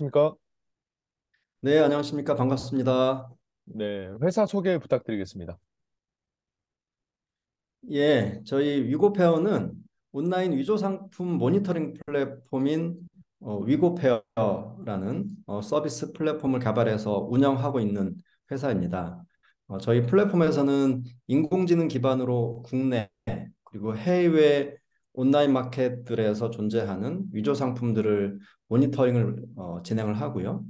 안녕하십니까? 네, 안녕하십니까. 반갑습니다. 네, 회사 소개 부탁드리겠습니다. 예, 저희 위고페어는 온라인 위조 상품 모니터링 플랫폼인 위고페어라는 서비스 플랫폼을 개발해서 운영하고 있는 회사입니다. 저희 플랫폼에서는 인공지능 기반으로 국내 그리고 해외 온라인 마켓들에서 존재하는 위조 상품들을 모니터링을 진행을 하고요.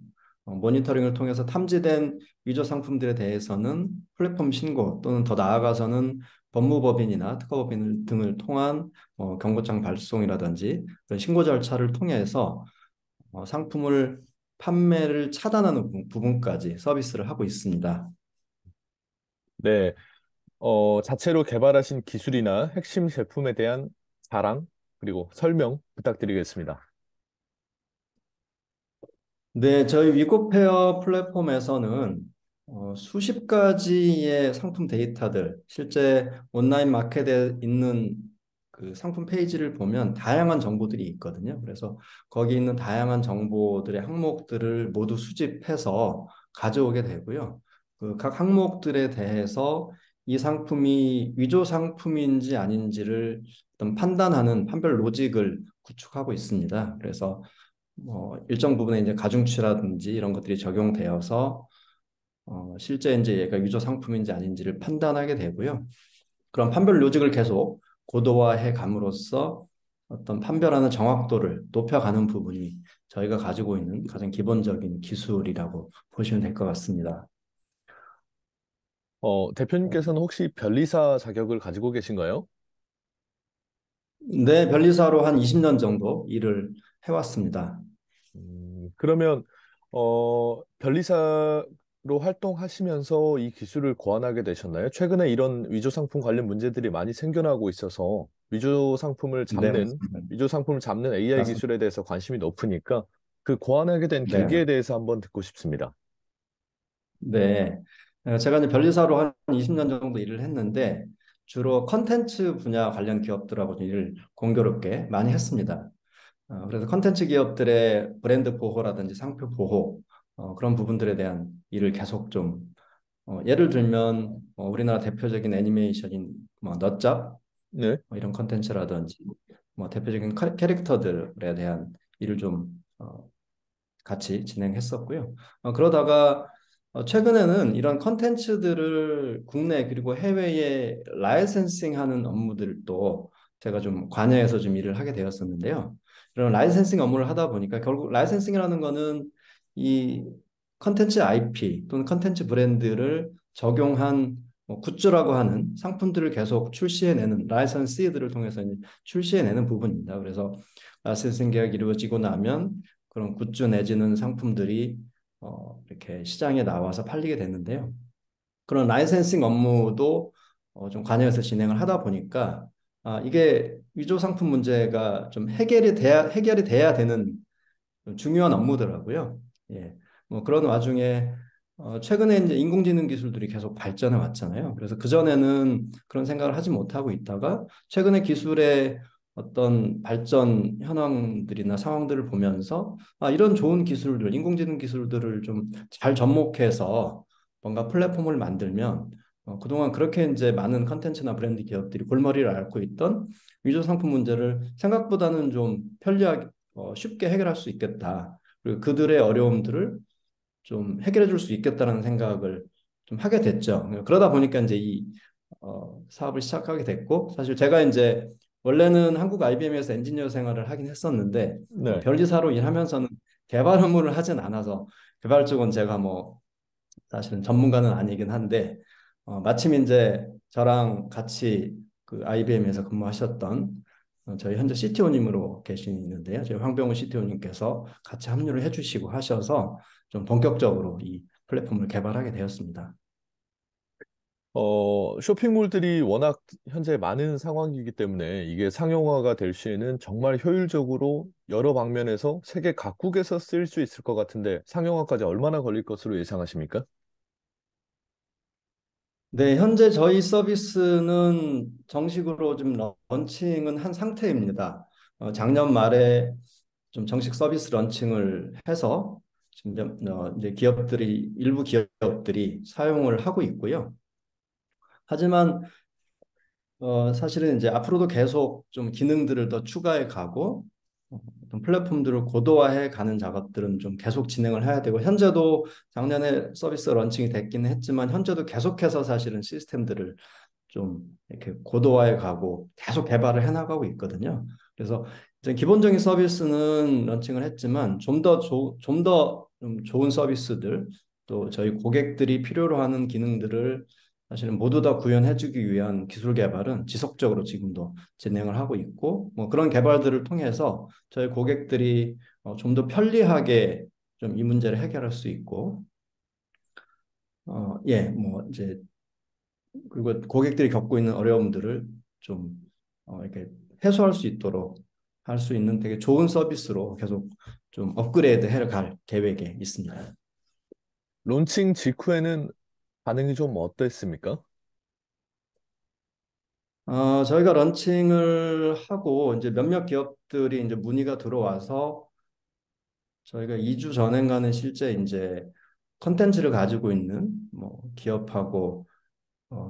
모니터링을 통해서 탐지된 위조 상품들에 대해서는 플랫폼 신고 또는 더 나아가서는 법무법인이나 특허법인 등을 통한 경고장 발송이라든지 그런 신고 절차를 통해서 상품을 판매를 차단하는 부분까지 서비스를 하고 있습니다. 네, 자체로 개발하신 기술이나 핵심 제품에 대한 자랑, 그리고 설명 부탁드리겠습니다. 네, 저희 위고페어 플랫폼에서는 수십 가지의 상품 데이터들, 실제 온라인 마켓에 있는 그 상품 페이지를 보면 다양한 정보들이 있거든요. 그래서 거기 있는 다양한 정보들의 항목들을 모두 수집해서 가져오게 되고요. 그 각 항목들에 대해서 이 상품이 위조 상품인지 아닌지를 어떤 판단하는 판별 로직을 구축하고 있습니다. 그래서 일정 부분에 이제 가중치라든지 이런 것들이 적용되어서 실제 이제 얘가 유저 상품인지 아닌지를 판단하게 되고요. 그런 판별 로직을 계속 고도화해 감으로써 어떤 판별하는 정확도를 높여가는 부분이 저희가 가지고 있는 가장 기본적인 기술이라고 보시면 될 것 같습니다. 대표님께서는 혹시 변리사 자격을 가지고 계신가요? 네, 변리사로 한 20년 정도 일을 해왔습니다. 그러면, 변리사로 활동하시면서 이 기술을 고안하게 되셨나요? 최근에 이런 위조 상품 관련 문제들이 많이 생겨나고 있어서 네, 맞습니다. 위조 상품을 잡는 AI 맞습니다. 기술에 대해서 관심이 높으니까 그 고안하게 된 네. 계기에 대해서 한번 듣고 싶습니다. 네. 제가 이제 변리사로 한 20년 정도 일을 했는데 주로 컨텐츠 분야 관련 기업들하고 좀 일을 공교롭게 많이 했습니다. 그래서 컨텐츠 기업들의 브랜드 보호라든지 상표 보호 그런 부분들에 대한 일을 계속 좀 예를 들면 우리나라 대표적인 애니메이션인 뭐 너짭 네. 이런 컨텐츠라든지 뭐 대표적인 캐릭터들에 대한 일을 좀 같이 진행했었고요. 그러다가 최근에는 이런 컨텐츠들을 국내 그리고 해외에 라이센싱하는 업무들도 제가 좀 관여해서 좀 일을 하게 되었었는데요. 이런 라이센싱 업무를 하다 보니까 결국 라이센싱이라는 거는 이 컨텐츠 IP 또는 컨텐츠 브랜드를 적용한 굿즈라고 하는 상품들을 계속 출시해내는 라이선스들을 통해서 이제 출시해내는 부분입니다. 그래서 라이센싱 계약이 이루어지고 나면 그런 굿즈 내지는 상품들이 이렇게 시장에 나와서 팔리게 되는데요. 그런 라이센싱 업무도 좀 관여해서 진행을 하다 보니까 이게 위조 상품 문제가 좀 해결이 돼야 되는 좀 중요한 업무더라고요. 예. 뭐 그런 와중에 최근에 이제 인공지능 기술들이 계속 발전해 왔잖아요. 그래서 그전에는 그런 생각을 하지 못하고 있다가 최근에 기술의 어떤 발전 현황들이나 상황들을 보면서 이런 좋은 기술들, 인공지능 기술들을 좀 잘 접목해서 뭔가 플랫폼을 만들면 그동안 그렇게 이제 많은 컨텐츠나 브랜드 기업들이 골머리를 앓고 있던 위조 상품 문제를 생각보다는 좀 편리하게 쉽게 해결할 수 있겠다. 그리고 그들의 어려움들을 좀 해결해 줄 수 있겠다라는 생각을 좀 하게 됐죠. 그러다 보니까 이제 이 사업을 시작하게 됐고 사실 제가 이제 원래는 한국 IBM에서 엔지니어 생활을 하긴 했었는데 네. 별리사로 일하면서는 개발 업무를 하진 않아서 개발 쪽은 제가 뭐 사실은 전문가는 아니긴 한데 마침 이제 저랑 같이 그 IBM에서 근무하셨던 저희 현재 CTO님으로 계시는데요. 저희 황병우 CTO님께서 같이 합류를 해주시고 하셔서 좀 본격적으로 이 플랫폼을 개발하게 되었습니다. 쇼핑몰들이 워낙 현재 많은 상황이기 때문에 이게 상용화가 될 시에는 정말 효율적으로 여러 방면에서 세계 각국에서 쓸 수 있을 것 같은데 상용화까지 얼마나 걸릴 것으로 예상하십니까? 네, 현재 저희 서비스는 정식으로 좀 런칭은 한 상태입니다. 작년 말에 좀 정식 서비스 런칭을 해서 지금 이제 기업들이 일부 기업들이 사용을 하고 있고요. 하지만 사실은 이제 앞으로도 계속 좀 기능들을 더 추가해 가고 어떤 플랫폼들을 고도화해 가는 작업들은 좀 계속 진행을 해야 되고 현재도 작년에 서비스 런칭이 됐기는 했지만 현재도 계속해서 사실은 시스템들을 좀 이렇게 고도화해 가고 계속 개발을 해 나가고 있거든요. 그래서 이제 기본적인 서비스는 런칭을 했지만 좀 좋은 서비스들 또 저희 고객들이 필요로 하는 기능들을 사실은 모두 다 구현해주기 위한 기술 개발은 지속적으로 지금도 진행을 하고 있고 뭐 그런 개발들을 통해서 저희 고객들이 좀 더 편리하게 좀 이 문제를 해결할 수 있고 뭐 이제 그리고 고객들이 겪고 있는 어려움들을 좀 이렇게 해소할 수 있도록 할 수 있는 되게 좋은 서비스로 계속 좀 업그레이드 해갈 계획에 있습니다. 론칭 직후에는 반응이 좀 어땠습니까? 저희가 런칭을 하고 이제 몇몇 기업들이 이제 문의가 들어와서 저희가 2주 전인가는 실제 이제 컨텐츠를 가지고 있는 뭐 기업하고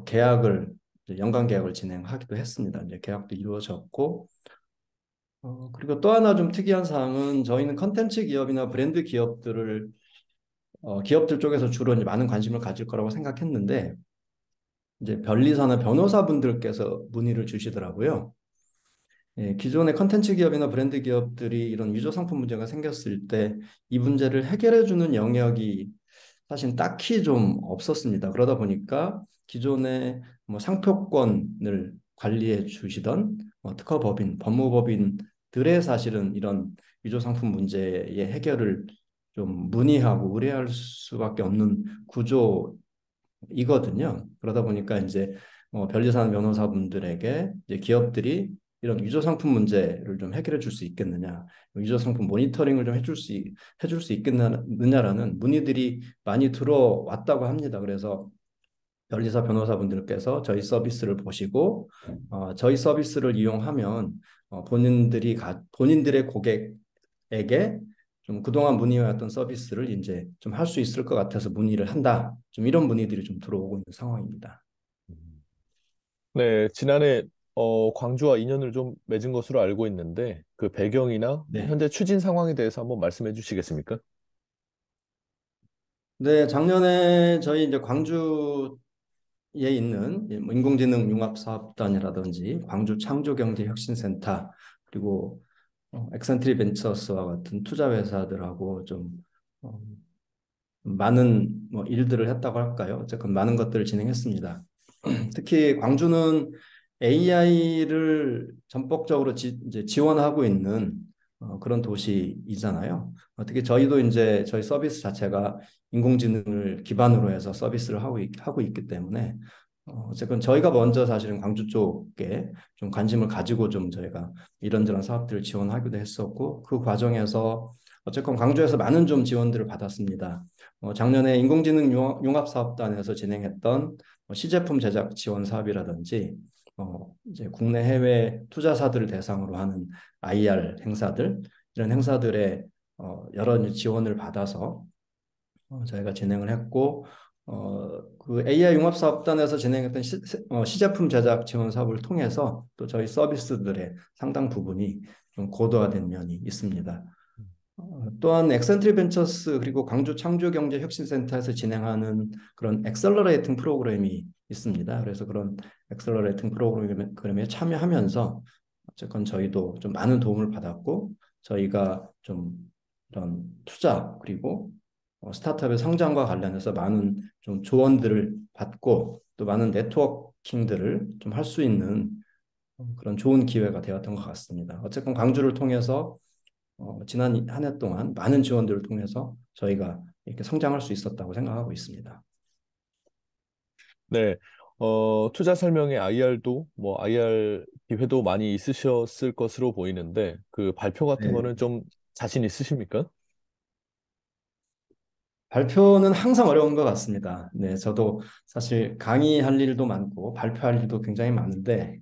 계약을 이제 연간 계약을 진행하기도 했습니다. 이제 계약도 이루어졌고 그리고 또 하나 좀 특이한 사항은 저희는 컨텐츠 기업이나 브랜드 기업들 쪽에서 주로 이제 많은 관심을 가질 거라고 생각했는데 이제 변리사나 변호사분들께서 문의를 주시더라고요. 예, 기존의 컨텐츠 기업이나 브랜드 기업들이 이런 위조 상품 문제가 생겼을 때 이 문제를 해결해 주는 영역이 사실 딱히 좀 없었습니다. 그러다 보니까 기존의 뭐 상표권을 관리해 주시던 특허법인, 법무법인들의 사실은 이런 위조 상품 문제의 해결을 좀 문의하고 의뢰할 수밖에 없는 구조이거든요. 그러다 보니까 이제 변리사나 변호사분들에게 이제 기업들이 이런 위조 상품 문제를 좀 해결해 줄 수 있겠느냐, 위조 상품 모니터링을 좀 해줄 수 있겠느냐라는 문의들이 많이 들어왔다고 합니다. 그래서 변리사 변호사분들께서 저희 서비스를 보시고 저희 서비스를 이용하면 본인들의 고객에게 좀 그동안 문의해왔던 서비스를 이제 좀 할 수 있을 것 같아서 문의를 한다. 좀 이런 문의들이 좀 들어오고 있는 상황입니다. 네, 지난해 광주와 인연을 좀 맺은 것으로 알고 있는데 그 배경이나 네. 현재 추진 상황에 대해서 한번 말씀해 주시겠습니까? 네, 작년에 저희 이제 광주에 있는 뭐 인공지능 융합사업단이라든지 광주 창조경제혁신센터 그리고 엑센트리 벤처스와 같은 투자 회사들하고 좀 어, 많은 뭐 일들을 했다고 할까요? 어쨌건 많은 것들을 진행했습니다. 특히 광주는 AI를 전폭적으로 이제 지원하고 있는 그런 도시이잖아요. 특히 저희도 이제 저희 서비스 자체가 인공지능을 기반으로 해서 서비스를 하고 있기 때문에 어쨌건 저희가 먼저 사실은 광주 쪽에 좀 관심을 가지고 좀 저희가 이런저런 사업들을 지원하기도 했었고 그 과정에서 어쨌건 광주에서 많은 좀 지원들을 받았습니다. 작년에 인공지능 융합사업단에서 진행했던 시제품 제작 지원 사업이라든지 이제 국내 해외 투자사들을 대상으로 하는 IR 행사들 이런 행사들의 여러 지원을 받아서 저희가 진행을 했고 그 AI 융합사업단에서 진행했던 시제품 제작 지원 사업을 통해서 또 저희 서비스들의 상당 부분이 좀 고도화된 면이 있습니다. 또한 엑센트리 벤처스 그리고 광주 창조경제혁신센터에서 진행하는 그런 엑셀러레이팅 프로그램이 있습니다. 그래서 그런 엑셀러레이팅 프로그램에 참여하면서 어쨌건 저희도 좀 많은 도움을 받았고 저희가 좀 이런 투자 그리고 스타트업의 성장과 관련해서 많은 좀 조언들을 받고 또 많은 네트워킹들을 좀 할 수 있는 그런 좋은 기회가 되었던 것 같습니다. 어쨌건 광주를 통해서 지난 한 해 동안 많은 지원들을 통해서 저희가 이렇게 성장할 수 있었다고 생각하고 있습니다. 네, 투자 설명회 IR도 뭐 IR 기회도 많이 있으셨을 것으로 보이는데 그 발표 같은 네. 거는 좀 자신 있으십니까? 발표는 항상 어려운 것 같습니다. 네, 저도 사실 강의할 일도 많고 발표할 일도 굉장히 많은데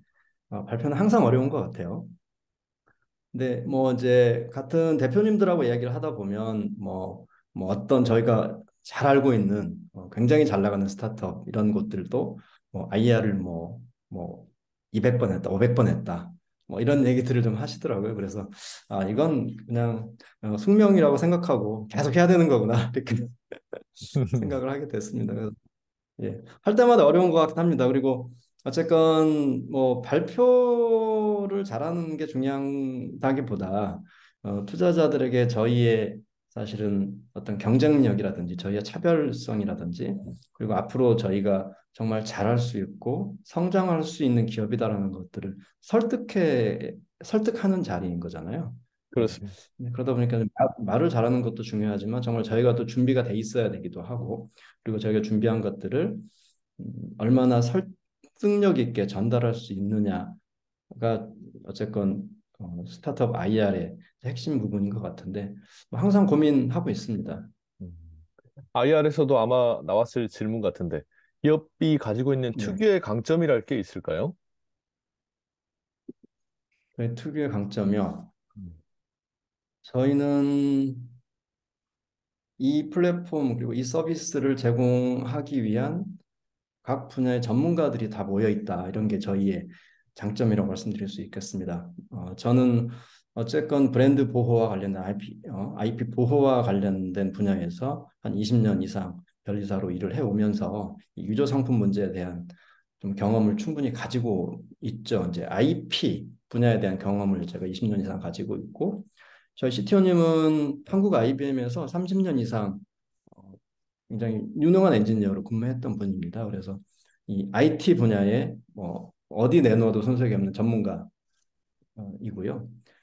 발표는 항상 어려운 것 같아요. 근데 뭐 이제 같은 대표님들하고 이야기를 하다 보면 뭐 어떤 저희가 잘 알고 있는 굉장히 잘 나가는 스타트업 이런 곳들도 뭐 IR을 뭐 200번 했다, 500번 했다. 뭐 이런 얘기들을 좀 하시더라고요. 그래서 아 이건 그냥 숙명이라고 생각하고 계속 해야 되는 거구나 이렇게 생각을 하게 됐습니다. 그래서 예, 할 때마다 어려운 것 같긴 합니다. 그리고 어쨌건 뭐 발표를 잘하는 게 중요하다기보다 투자자들에게 저희의 사실은 어떤 경쟁력이라든지 저희의 차별성이라든지 그리고 앞으로 저희가 정말 잘할 수 있고 성장할 수 있는 기업이다라는 것들을 설득하는 자리인 거잖아요. 예. 그렇습니다. 그러다 보니까 말을 잘하는 것도 중요하지만 정말 저희가 또 준비가 돼 있어야 되기도 하고 그리고 저희가 준비한 것들을 얼마나 설득력 있게 전달할 수 있느냐가 어쨌건 스타트업 IR의 핵심 부분인 것 같은데 뭐 항상 고민하고 있습니다. IR에서도 아마 나왔을 질문 같은데, 기업이 가지고 있는 네. 특유의 강점이랄 게 있을까요? 저희 특유의 강점이요. 음. 저희는 이 플랫폼 그리고 이 서비스를 제공하기 위한 각 분야의 전문가들이 다 모여 있다. 이런 게 저희의 장점이라고 말씀드릴 수 있겠습니다. 저는 어쨌건 브랜드 보호와 관련된 IP 보호와 관련된 분야에서 한 20년 이상 변리사로 일을 해오면서 이 유저 상품 문제에 대한 좀 경험을 충분히 가지고 있죠. 이제 IP 분야에 대한 경험을 제가 20년 이상 가지고 있고 저희 CTO님은 한국 IBM에서 30년 이상 굉장히 유능한 엔지니어로 근무했던 분입니다. 그래서 이 IT 분야에 뭐 어디 내놓아도 손색이 없는 전문가이고요.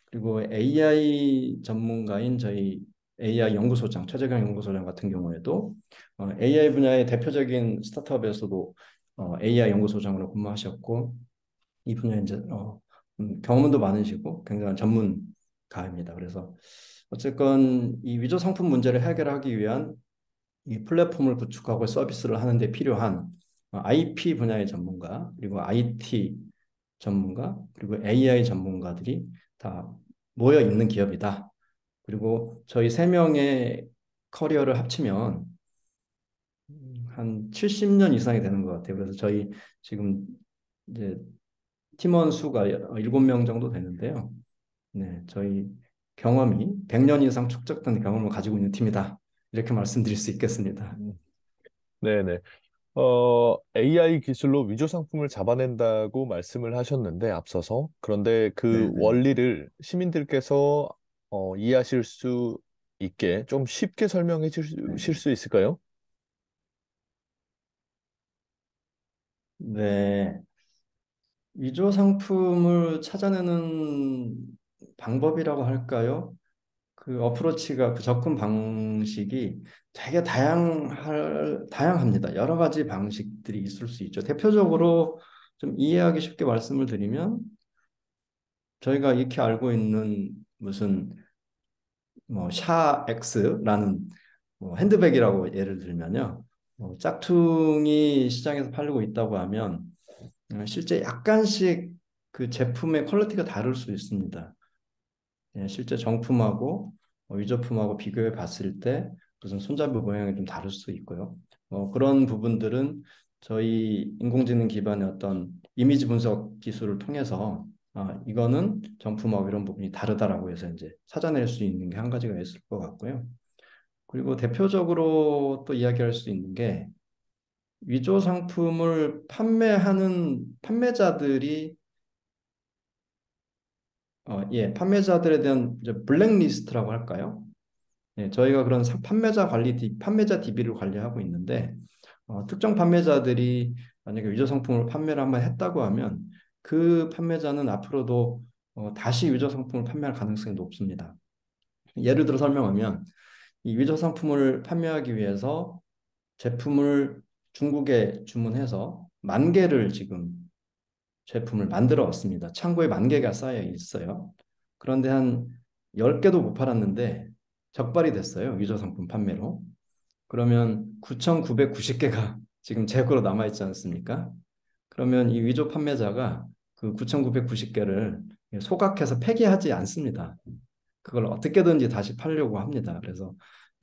그리고 AI 전문가인 저희 AI 연구소장 최재경 연구소장 같은 경우에도 AI 분야의 대표적인 스타트업에서도 AI 연구소장으로 근무하셨고 이 분야에 이제 경험도 많으시고 굉장한 전문가입니다. 그래서 어쨌건 이 위조 상품 문제를 해결하기 위한 이 플랫폼을 구축하고 서비스를 하는 데 필요한 IP 분야의 전문가, 그리고 IT 전문가, 그리고 AI 전문가들이 다 모여 있는 기업이다. 그리고 저희 세 명의 커리어를 합치면 한 70년 이상이 되는 것 같아요. 그래서 저희 지금 이제 팀원 수가 7명 정도 되는데요. 네, 저희 경험이 100년 이상 축적된 경험을 가지고 있는 팀이다. 이렇게 말씀드릴 수 있겠습니다. 음. 네네. AI 기술로 위조 상품을 잡아낸다고 말씀을 하셨는데, 앞서서. 그런데 그 네, 네. 원리를 시민들께서 이해하실 수 있게 좀 쉽게 설명해 주실 네. 수 있을까요? 네. 위조 상품을 찾아내는 방법이라고 할까요? 그 어프로치가 그 접근 방식이 되게 다양합니다. 여러 가지 방식들이 있을 수 있죠. 대표적으로 좀 이해하기 쉽게 말씀을 드리면 저희가 익히 알고 있는 무슨 뭐 샤엑스라는 뭐 핸드백이라고 예를 들면요. 짝퉁이 시장에서 팔리고 있다고 하면 실제 약간씩 그 제품의 퀄리티가 다를 수 있습니다. 예, 실제 정품하고 위조품하고 비교해 봤을 때 무슨 손잡이 모양이 좀 다를 수 있고요. 그런 부분들은 저희 인공지능 기반의 어떤 이미지 분석 기술을 통해서 이거는 정품하고 이런 부분이 다르다라고 해서 이제 찾아낼 수 있는 게 한 가지가 있을 것 같고요. 그리고 대표적으로 또 이야기할 수 있는 게 위조 상품을 판매하는 판매자들이 판매자들에 대한 이제 블랙리스트라고 할까요? 예, 저희가 그런 판매자 DB를 관리하고 있는데 특정 판매자들이 만약에 위조 상품을 판매를 한번 했다고 하면 그 판매자는 앞으로도 다시 위조 상품을 판매할 가능성이 높습니다. 예를 들어 설명하면 이 위조 상품을 판매하기 위해서 제품을 중국에 주문해서 10,000개를 지금 제품을 만들어 왔습니다. 창고에 10,000개가 쌓여 있어요. 그런데 한 10개도 못 팔았는데 적발이 됐어요. 위조 상품 판매로. 그러면 9,990개가 지금 재고로 남아 있지 않습니까? 그러면 이 위조 판매자가 그 9,990개를 소각해서 폐기하지 않습니다. 그걸 어떻게든지 다시 팔려고 합니다. 그래서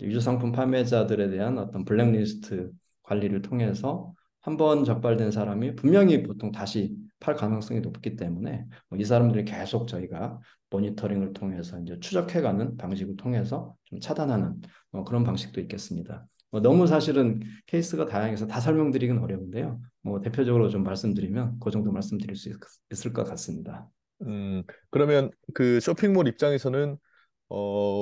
유조 상품 판매자들에 대한 어떤 블랙리스트 관리를 통해서 한 번 적발된 사람이 분명히 보통 다시 팔 가능성이 높기 때문에 이 사람들이 계속 저희가 모니터링을 통해서 이제 추적해가는 방식을 통해서 좀 차단하는 그런 방식도 있겠습니다. 너무 사실은 케이스가 다양해서 다 설명드리긴 어려운데요. 대표적으로 좀 말씀드리면 그 정도 말씀드릴 수 있을 것 같습니다. 음, 그러면 그 쇼핑몰 입장에서는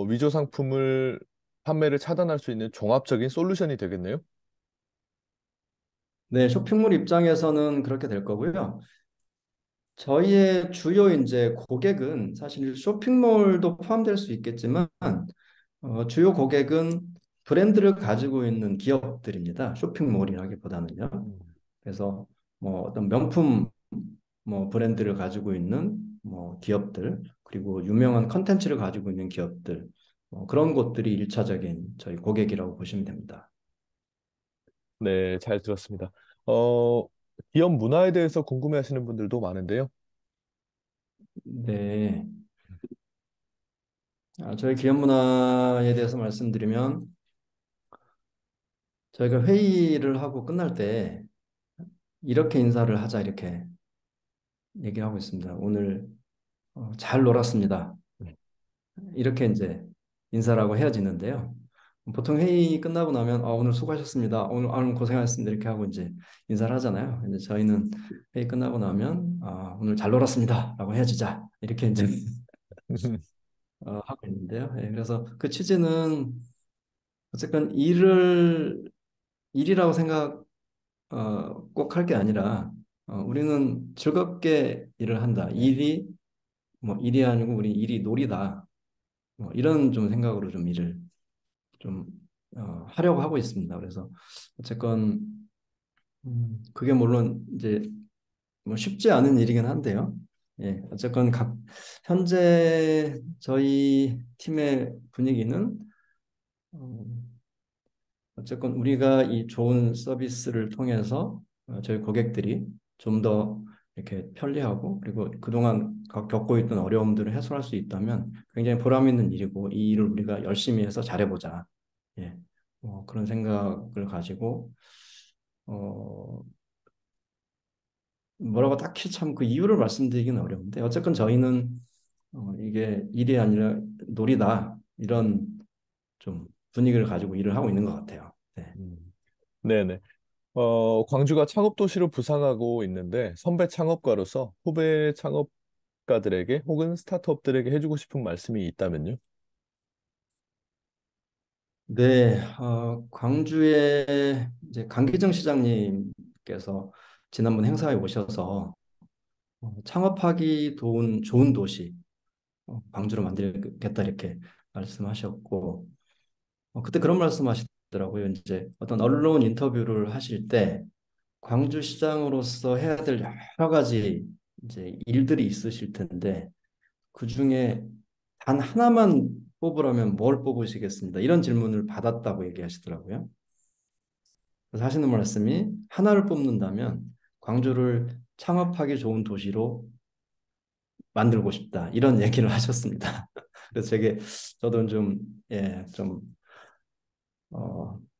위조 상품을 판매를 차단할 수 있는 종합적인 솔루션이 되겠네요. 네, 쇼핑몰 입장에서는 그렇게 될 거고요. 저희의 주요 이제 고객은 사실 쇼핑몰도 포함될 수 있겠지만 주요 고객은 브랜드를 가지고 있는 기업들입니다. 쇼핑몰이라기보다는요. 음. 그래서 어떤 명품 브랜드를 가지고 있는 기업들 그리고 유명한 컨텐츠를 가지고 있는 기업들 그런 곳들이 일차적인 저희 고객이라고 보시면 됩니다. 네, 잘 들었습니다. 어, 기업 문화에 대해서 궁금해하시는 분들도 많은데요. 네, 저희 기업 문화에 대해서 말씀드리면 저희가 회의를 하고 끝날 때 이렇게 인사를 하자 이렇게 얘기하고 있습니다. 오늘 잘 놀았습니다. 이렇게 이제 인사라고 헤어지는데요. 보통 회의 끝나고 나면 오늘 수고하셨습니다. 오늘 고생하셨습니다. 이렇게 하고 이제 인사를 하잖아요. 이제 저희는 회의 끝나고 나면 오늘 잘 놀았습니다라고 헤어지자 이렇게 이제 하고 있는데요. 예, 그래서 그 취지는 어쨌건 일이라고 생각 꼭 할 게 아니라 우리는 즐겁게 일을 한다. 일이 아니고 우리 일이 놀이다. 이런 좀 생각으로 좀 일을 좀 하려고 하고 있습니다. 그래서 어쨌건 그게 물론 이제 쉽지 않은 일이긴 한데요. 예, 어쨌건 현재 저희 팀의 분위기는 어, 어쨌건 우리가 이 좋은 서비스를 통해서 저희 고객들이 좀 더 이렇게 편리하고 그리고 그동안 겪고 있던 어려움들을 해소할 수 있다면 굉장히 보람 있는 일이고 이 일을 우리가 열심히 해서 잘해보자. 예, 그런 생각을 가지고 어, 뭐라고 딱히 참 그 이유를 말씀드리기는 어려운데 어쨌건 저희는 이게 일이 아니라 놀이다 이런 좀 분위기를 가지고 일을 하고 있는 것 같아요. 네. 음. 네네. 광주가 창업 도시로 부상하고 있는데 선배 창업가로서 후배 창업가들에게 혹은 스타트업들에게 해주고 싶은 말씀이 있다면요? 네, 광주에 이제 강기정 시장님께서 지난번 행사에 오셔서 창업하기 좋은 도시 광주로 만들겠다 이렇게 말씀하셨고 그때 그런 말씀하시더라고요. 이제 어떤 언론 인터뷰를 하실 때 광주시장으로서 해야 될 여러 가지 이제 일들이 있으실 텐데 그 중에 단 하나만 뽑으라면 뭘 뽑으시겠습니다. 이런 질문을 받았다고 얘기하시더라고요. 그래서 하시는 말씀이 하나를 뽑는다면 광주를 창업하기 좋은 도시로 만들고 싶다. 이런 얘기를 하셨습니다. 그래서 되게 저도 좀, 예, 좀,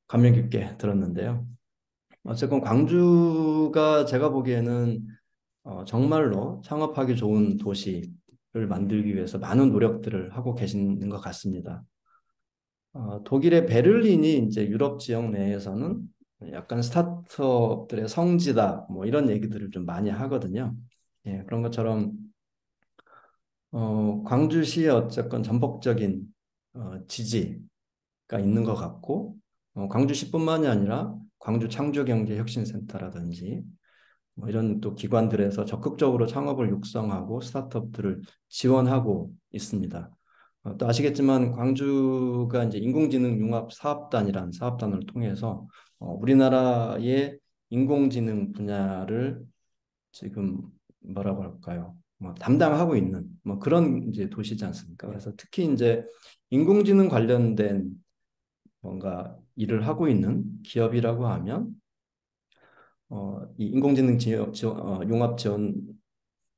감명 깊게 들었는데요. 어쨌건 광주가 제가 보기에는 정말로 창업하기 좋은 도시를 만들기 위해서 많은 노력들을 하고 계시는 것 같습니다. 독일의 베를린이 이제 유럽 지역 내에서는 약간 스타트업들의 성지다, 이런 얘기들을 좀 많이 하거든요. 예, 그런 것처럼 광주시에 어쨌건 전폭적인 지지가 있는 것 같고, 광주시뿐만이 아니라 광주 창조경제혁신센터라든지 이런 또 기관들에서 적극적으로 창업을 육성하고 스타트업들을 지원하고 있습니다. 또 아시겠지만 광주가 이제 인공지능 융합 사업단이라는 사업단을 통해서 우리나라의 인공지능 분야를 지금 뭐라고 할까요? 담당하고 있는 그런 이제 도시지 않습니까? 그래서 특히 이제 인공지능 관련된 뭔가 일을 하고 있는 기업이라고 하면 이 인공지능 융합 지원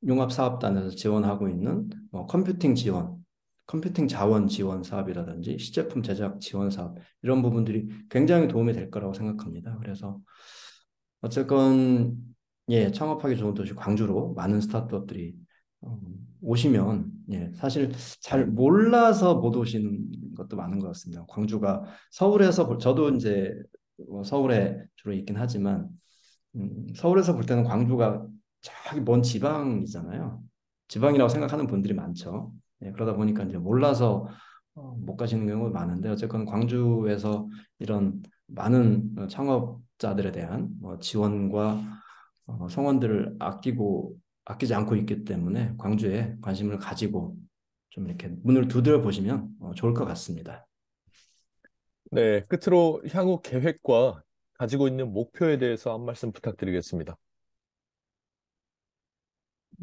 융합사업단에서 지원하고 있는 컴퓨팅 지원, 컴퓨팅 자원 지원 사업이라든지 시제품 제작 지원 사업 이런 부분들이 굉장히 도움이 될 거라고 생각합니다. 그래서 어쨌건 예, 창업하기 좋은 도시 광주로 많은 스타트업들이 어, 오시면 예, 사실 잘 몰라서 못 오시는 것도 많은 것 같습니다. 광주가 서울에서 저도 이제 서울에 주로 있긴 하지만 서울에서 볼 때는 광주가 저기 먼 지방이잖아요. 지방이라고 생각하는 분들이 많죠. 예, 그러다 보니까 이제 몰라서 못 가시는 경우가 많은데 어쨌건 광주에서 이런 많은 창업자들에 대한 지원과 성원들을 아끼지 않고 있기 때문에 광주에 관심을 가지고 좀 이렇게 문을 두드려 보시면 좋을 것 같습니다. 네, 끝으로 향후 계획과 가지고 있는 목표에 대해서 한 말씀 부탁드리겠습니다.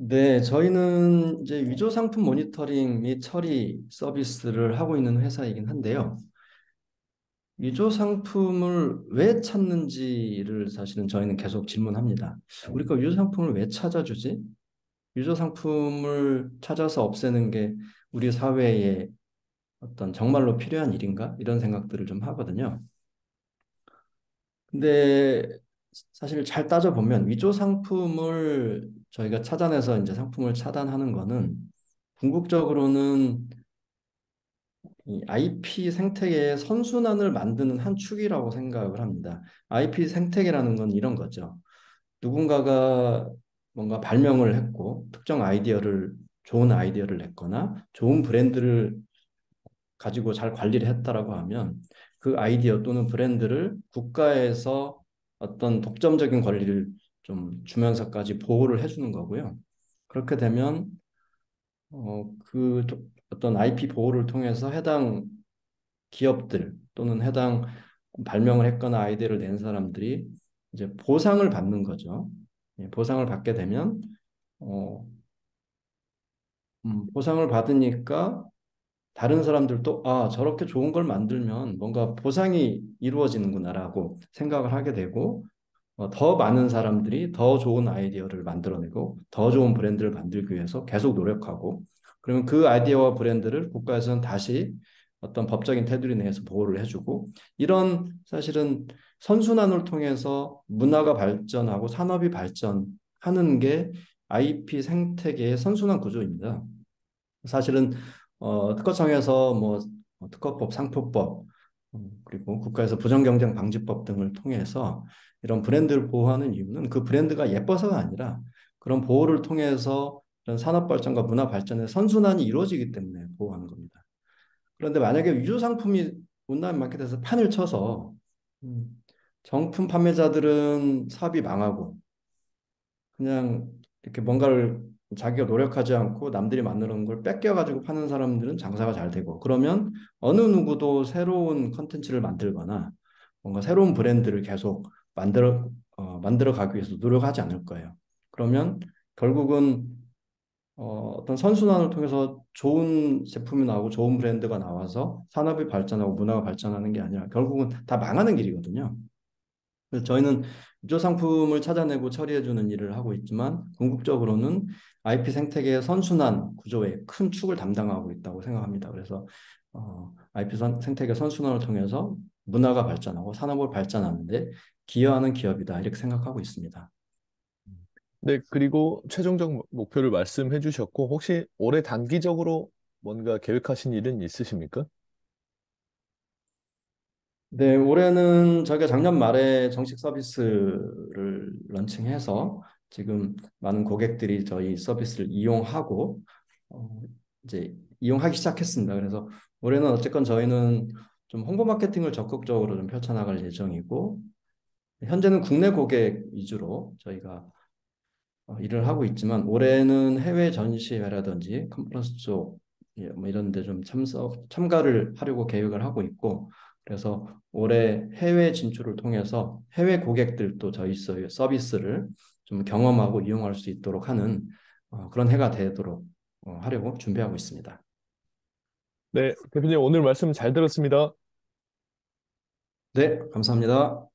네, 저희는 이제 위조 상품 모니터링 및 처리 서비스를 하고 있는 회사이긴 한데요. 위조 상품을 왜 찾는지를 사실은 저희는 계속 질문합니다. 우리가 위조 상품을 왜 찾아주지? 위조 상품을 찾아서 없애는 게 우리 사회에 어떤 정말로 필요한 일인가? 이런 생각들을 좀 하거든요. 근데 사실 잘 따져보면 위조 상품을 저희가 찾아내서 이제 상품을 차단하는 거는 궁극적으로는 이 IP 생태계의 선순환을 만드는 한 축이라고 생각을 합니다. IP 생태계라는 건 이런 거죠. 누군가가 뭔가 발명을 했고 좋은 아이디어를 냈거나 좋은 브랜드를 가지고 잘 관리를 했다라고 하면 그 아이디어 또는 브랜드를 국가에서 어떤 독점적인 권리를 좀 주면서까지 보호를 해주는 거고요. 그렇게 되면 어떤 IP 보호를 통해서 해당 기업들 또는 해당 발명을 했거나 아이디어를 낸 사람들이 이제 보상을 받는 거죠. 예, 보상을 받게 되면 어, 보상을 받으니까 다른 사람들도 저렇게 좋은 걸 만들면 뭔가 보상이 이루어지는구나라고 생각을 하게 되고 더 많은 사람들이 더 좋은 아이디어를 만들어내고 더 좋은 브랜드를 만들기 위해서 계속 노력하고 그러면 그 아이디어와 브랜드를 국가에서는 다시 어떤 법적인 테두리 내에서 보호를 해주고 이런 사실은 선순환을 통해서 문화가 발전하고 산업이 발전하는 게 IP 생태계의 선순환 구조입니다. 사실은 특허청에서 특허법, 상표법 그리고 국가에서 부정경쟁 방지법 등을 통해서 이런 브랜드를 보호하는 이유는 그 브랜드가 예뻐서가 아니라 그런 보호를 통해서 이런 산업 발전과 문화 발전의 선순환이 이루어지기 때문에 보호하는 겁니다. 그런데 만약에 위조 상품이 온라인 마켓에서 판을 쳐서 음, 정품 판매자들은 사업이 망하고 그냥 이렇게 뭔가를 자기가 노력하지 않고 남들이 만드는 걸 뺏겨가지고 파는 사람들은 장사가 잘 되고 그러면 어느 누구도 새로운 컨텐츠를 만들거나 뭔가 새로운 브랜드를 계속 만들어 가기 위해서 노력하지 않을 거예요. 그러면 결국은 어떤 선순환을 통해서 좋은 제품이 나오고 좋은 브랜드가 나와서 산업이 발전하고 문화가 발전하는 게 아니라 결국은 다 망하는 길이거든요. 그래서 저희는 유조 상품을 찾아내고 처리해주는 일을 하고 있지만 궁극적으로는 IP 생태계의 선순환 구조의 큰 축을 담당하고 있다고 생각합니다. 그래서 IP 생태계 선순환을 통해서 문화가 발전하고 산업을 발전하는데 기여하는 기업이다 이렇게 생각하고 있습니다. 네, 그리고 최종적 목표를 말씀해 주셨고, 혹시 올해 단기적으로 뭔가 계획하신 일은 있으십니까? 네, 올해는 저희가 작년 말에 정식 서비스를 런칭해서 지금 많은 고객들이 저희 서비스를 이용하고 어, 이제 이용하기 시작했습니다. 그래서 올해는 어쨌건 저희는 좀 홍보 마케팅을 적극적으로 좀 펼쳐나갈 예정이고 현재는 국내 고객 위주로 저희가 일을 하고 있지만 올해는 해외 전시회라든지 컨퍼런스 쪽 예, 이런 데 좀 참가를 하려고 계획을 하고 있고 그래서 올해 해외 진출을 통해서 해외 고객들도 저희 서비스를 좀 경험하고 이용할 수 있도록 하는 그런 해가 되도록 하려고 준비하고 있습니다. 네, 대표님 오늘 말씀 잘 들었습니다. 네, 감사합니다.